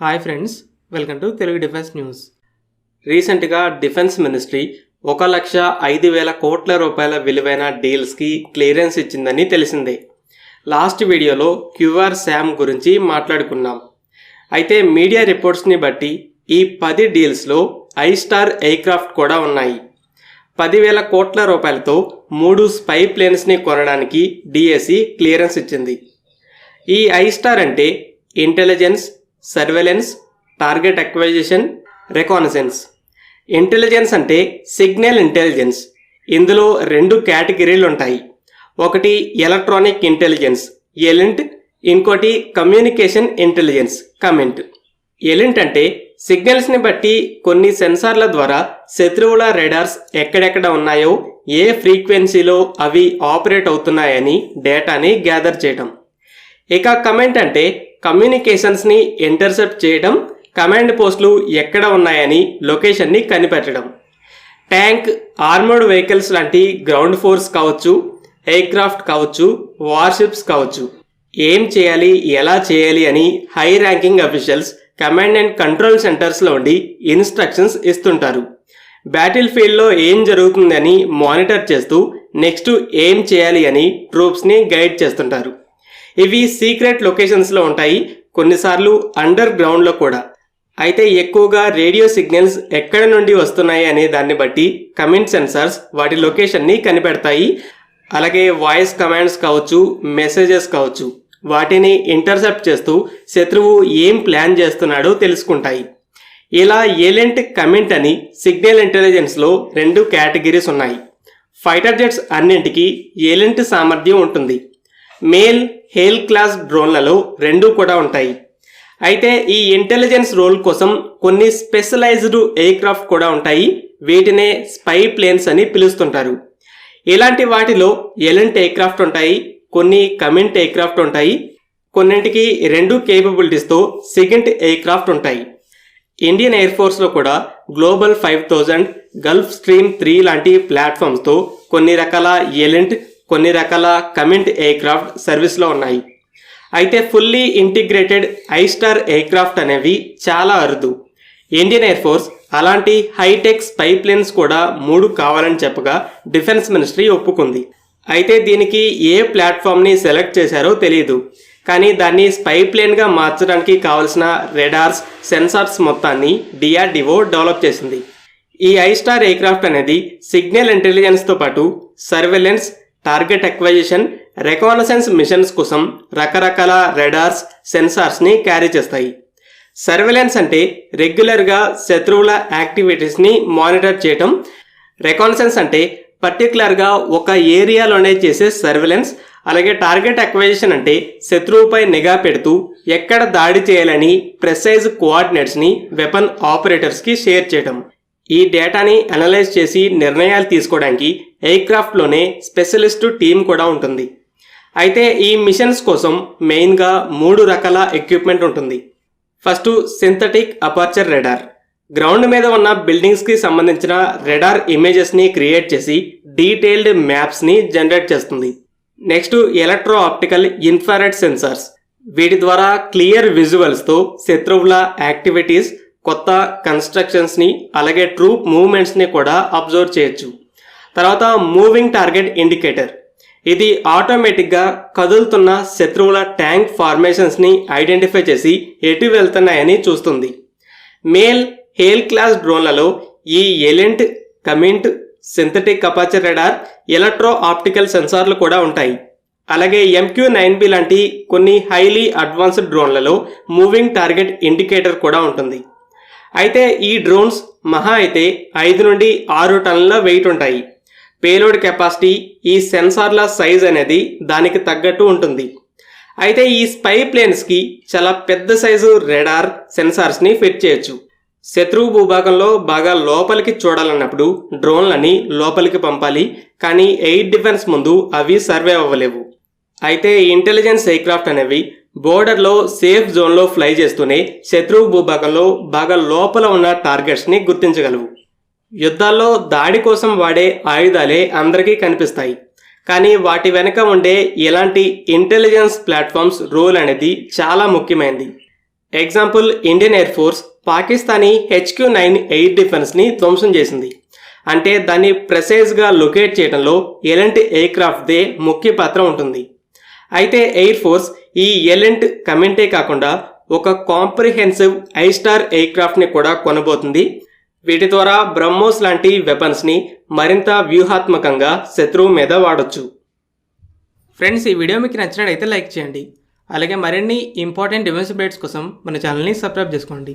Hi friends, welcome to Telugu defence news. రీసెంట్గా defence ministry 1,05,000 కోట్ల రూపాయల విలువైన డీల్స్కి క్లియరెన్స్ ఇచ్చిందని తెలిసిందే. లాస్ట్ వీడియోలో క్యూఆర్ శామ్ గురించి మాట్లాడుకున్నాం. అయితే మీడియా రిపోర్ట్స్ని బట్టి ఈ 10 డీల్స్లో ఐస్టార్ ఎయిర్క్రాఫ్ట్ కూడా ఉన్నాయి. 10,000 కోట్ల రూపాయలతో 3 స్పై ప్లేన్స్ని కొనడానికి డిఎస్సి క్లియరెన్స్ ఇచ్చింది. ఈ ఐస్టార్ అంటే intelligence, surveillance, target acquisition, రెకానసెన్స్. Intelligence అంటే సిగ్నల్ ఇంటెలిజెన్స్. ఇందులో 2 కేటగిరీలు ఉంటాయి. ఒకటి ఎలక్ట్రానిక్ ఇంటెలిజెన్స్ ఎలింట్, ఇంకోటి కమ్యూనికేషన్ ఇంటెలిజెన్స్ కమెంట్. ఎలింట్ అంటే సిగ్నల్స్ని బట్టి కొన్ని సెన్సార్ల ద్వారా శత్రువుల రేడార్స్ ఎక్కడెక్కడ ఉన్నాయో, ఏ ఫ్రీక్వెన్సీలో అవి ఆపరేట్ అవుతున్నాయని డేటాని గ్యాదర్ చేయడం. ఇక కమెంట్ అంటే కమ్యూనికేషన్స్ని ఇంటర్సెప్ట్ చేయడం, కమాండ్ పోస్టులు ఎక్కడ ఉన్నాయని లొకేషన్ని కనిపెట్టడం. ట్యాంక్, ఆర్మర్డ్ వెహికల్స్ లాంటి గ్రౌండ్ ఫోర్స్ కావచ్చు, ఎయిర్క్రాఫ్ట్ కావచ్చు, వార్షిప్స్ కావచ్చు, ఏం చేయాలి, ఎలా చేయాలి అని high ranking officials command and control సెంటర్స్లో ఉండి ఇన్స్ట్రక్షన్స్ ఇస్తుంటారు. బ్యాటిల్ ఫీల్డ్లో ఏం జరుగుతుందని మానిటర్ చేస్తూ నెక్స్ట్ ఏం చేయాలి అని ట్రూప్స్ని గైడ్ చేస్తుంటారు. ఇవి సీక్రెట్ లొకేషన్స్లో ఉంటాయి, కొన్నిసార్లు అండర్ గ్రౌండ్లో కూడా. అయితే ఎక్కువగా రేడియో సిగ్నల్స్ ఎక్కడ నుండి వస్తున్నాయి అనే దాన్ని బట్టి కమాండ్ సెన్సార్స్ వాటి లొకేషన్ని కనిపెడతాయి. అలాగే వాయిస్ కమాండ్స్ కావచ్చు, మెసేజెస్ కావచ్చు, వాటిని ఇంటర్సెప్ట్ చేస్తూ శత్రువు ఏం ప్లాన్ చేస్తున్నాడో తెలుసుకుంటాయి. ఇలా ఎలింట్, కమెంట్ అని సిగ్నల్ ఇంటెలిజెన్స్లో 2 కేటగిరీస్ ఉన్నాయి. ఫైటర్ జెట్స్ అన్నింటికి ఎలింట్ సామర్థ్యం ఉంటుంది. మేల్, హేల్ క్లాస్ డ్రోన్లలో 2 కూడా ఉంటాయి. అయితే ఈ ఇంటెలిజెన్స్ రోల్ కోసం కొన్ని స్పెషలైజ్డ్ ఎయిర్క్రాఫ్ట్ కూడా ఉంటాయి. వీటినే స్పై ప్లేన్స్ అని పిలుస్తుంటారు. ఇలాంటి వాటిలో ఎలింట్ ఎయిర్క్రాఫ్ట్ ఉంటాయి, కొన్ని కమెంట్ ఎయిర్క్రాఫ్ట్ ఉంటాయి, కొన్నింటికి 2 కేపబిలిటీస్తో సిగెంట్ ఎయిర్క్రాఫ్ట్ ఉంటాయి. ఇండియన్ ఎయిర్ ఫోర్స్లో కూడా గ్లోబల్ 5000, గల్ఫ్ స్ట్రీమ్ 3 లాంటి ప్లాట్ఫామ్స్తో కొన్ని రకాల ఎలింట్, కొన్ని రకాల కమెంట్ ఎయిర్క్రాఫ్ట్ సర్వీస్లో ఉన్నాయి. అయితే ఫుల్లీ ఇంటిగ్రేటెడ్ ఐస్టార్ ఎయిర్క్రాఫ్ట్ అనేవి చాలా అరుదు. ఇండియన్ ఎయిర్ ఫోర్స్ అలాంటి హైటెక్ స్పై ప్లేన్స్ కూడా 3 కావాలని చెప్పగా డిఫెన్స్ మినిస్ట్రీ ఒప్పుకుంది. అయితే దీనికి ఏ ప్లాట్ఫామ్ని సెలెక్ట్ చేశారో తెలియదు, కానీ దాన్ని స్పై ప్లేన్గా మార్చడానికి కావాల్సిన రెడార్స్, సెన్సార్స్ మొత్తాన్ని డిఆర్డిఓ డెవలప్ చేసింది. ఈ ఐస్టార్ ఎయిర్క్రాఫ్ట్ అనేది సిగ్నల్ ఇంటెలిజెన్స్తో పాటు సర్వేలెన్స్, టార్గెట్ అక్వైజిషన్, రెకానసెన్స్ మిషన్స్ కోసం రకరకాల రెడార్స్, సెన్సార్స్ని క్యారీ చేస్తాయి. సర్వేలెన్స్ అంటే రెగ్యులర్గా శత్రువుల యాక్టివిటీస్ని మానిటర్ చేయటం. రెకానసెన్స్ అంటే పర్టికులర్గా ఒక ఏరియాలోనే చేసే సర్వేలెన్స్. అలాగే టార్గెట్ అక్వైజిషన్ అంటే శత్రువుపై నిఘా పెడుతూ ఎక్కడ దాడి చేయాలని ప్రెసైజ్ కోఆర్డినేట్స్ని వెపన్ ఆపరేటర్స్కి షేర్ చేయడం. ఈ డేటాని అనలైజ్ చేసి నిర్ణయాలు తీసుకోవడానికి ఎయిర్క్రాఫ్ట్లోనే స్పెషలిస్టు టీం కూడా ఉంటుంది. అయితే ఈ మిషన్స్ కోసం మెయిన్గా 3 రకాల ఎక్విప్మెంట్ ఉంటుంది. First synthetic aperture radar. Ground మీద ఉన్న బిల్డింగ్స్కి సంబంధించిన రెడార్ ఇమేజెస్ని క్రియేట్ చేసి డీటెయిల్డ్ మ్యాప్స్ని జనరేట్ చేస్తుంది. Next electro optical infrared sensors. వీటి ద్వారా క్లియర్ విజువల్స్తో శత్రువుల యాక్టివిటీస్, కొత్త కన్స్ట్రక్షన్స్ని, అలాగే ట్రూప్ మూవ్మెంట్స్ని కూడా అబ్జర్వ్ చేయొచ్చు. తర్వాత మూవింగ్ టార్గెట్ ఇండికేటర్. ఇది ఆటోమేటిక్గా కదులుతున్న శత్రువుల ట్యాంక్ ఫార్మేషన్స్ని ఐడెంటిఫై చేసి ఎటు వెళ్తున్నాయని చూస్తుంది. మేల్, హేల్ క్లాస్ డ్రోన్లలో ఈ elint, comint, synthetic aperture radar, electro optical సెన్సార్లు కూడా ఉంటాయి. అలాగే MQ-9B లాంటి కొన్ని హైలీ అడ్వాన్స్డ్ డ్రోన్లలో మూవింగ్ టార్గెట్ ఇండికేటర్ కూడా ఉంటుంది. అయితే ఈ డ్రోన్స్ మహా అయితే 5 నుండి 6 టన్నుల వెయిట్ ఉంటాయి. పేలోడ్ కెపాసిటీ, ఈ సెన్సార్ల సైజ్ అనేది దానికి తగ్గట్టు ఉంటుంది. అయితే ఈ స్పై ప్లేన్స్కి చాలా పెద్ద సైజు రెడార్, సెన్సార్స్ని ఫిట్ చేయొచ్చు. శత్రువు భూభాగంలో బాగా లోపలికి చూడాలన్నప్పుడు డ్రోన్లని లోపలికి పంపాలి, కానీ ఎయిర్ డిఫెన్స్ ముందు అవి సర్వే అవ్వలేవు. అయితే ఇంటెలిజెన్స్ ఎయిర్క్రాఫ్ట్ అనేవి బోర్డర్లో సేఫ్ జోన్లో ఫ్లై చేస్తూనే శత్రువు భూభాగంలో బాగా లోపల ఉన్న టార్గెట్స్ని గుర్తించగలవు. యుద్ధాల్లో దాడి కోసం వాడే ఆయుధాలే అందరికీ కనిపిస్తాయి, కానీ వాటి వెనక ఉండే ఇలాంటి ఇంటెలిజెన్స్ ప్లాట్ఫామ్స్ రోల్ అనేది చాలా ముఖ్యమైనది. Example Indian air force Pakistani HQ-9 air డిఫెన్స్ని ధ్వంసం చేసింది. అంటే దాన్ని ప్రెసైజ్గా లొకేట్ చేయడంలో ఎలెంట్ ఎయిర్క్రాఫ్ట్దే ముఖ్య పాత్ర ఉంటుంది. అయితే ఎయిర్ ఫోర్స్ ఈ ఎలెంట్ కమెంటే కాకుండా ఒక కాంప్రిహెన్సివ్ ఐస్టార్ ఎయిర్క్రాఫ్ట్ని కూడా కొనబోతుంది. వీటి ద్వారా బ్రహ్మోస్ లాంటి వెపన్స్ని మరింత వ్యూహాత్మకంగా శత్రువు మీద వాడొచ్చు. ఫ్రెండ్స్, ఈ వీడియో మీకు నచ్చినట్లయితే లైక్ చేయండి. అలాగే మరిన్ని ఇంపార్టెంట్ డిఫెన్స్ అప్డేట్స్ కోసం మన ఛానల్ని సబ్స్క్రైబ్ చేసుకోండి.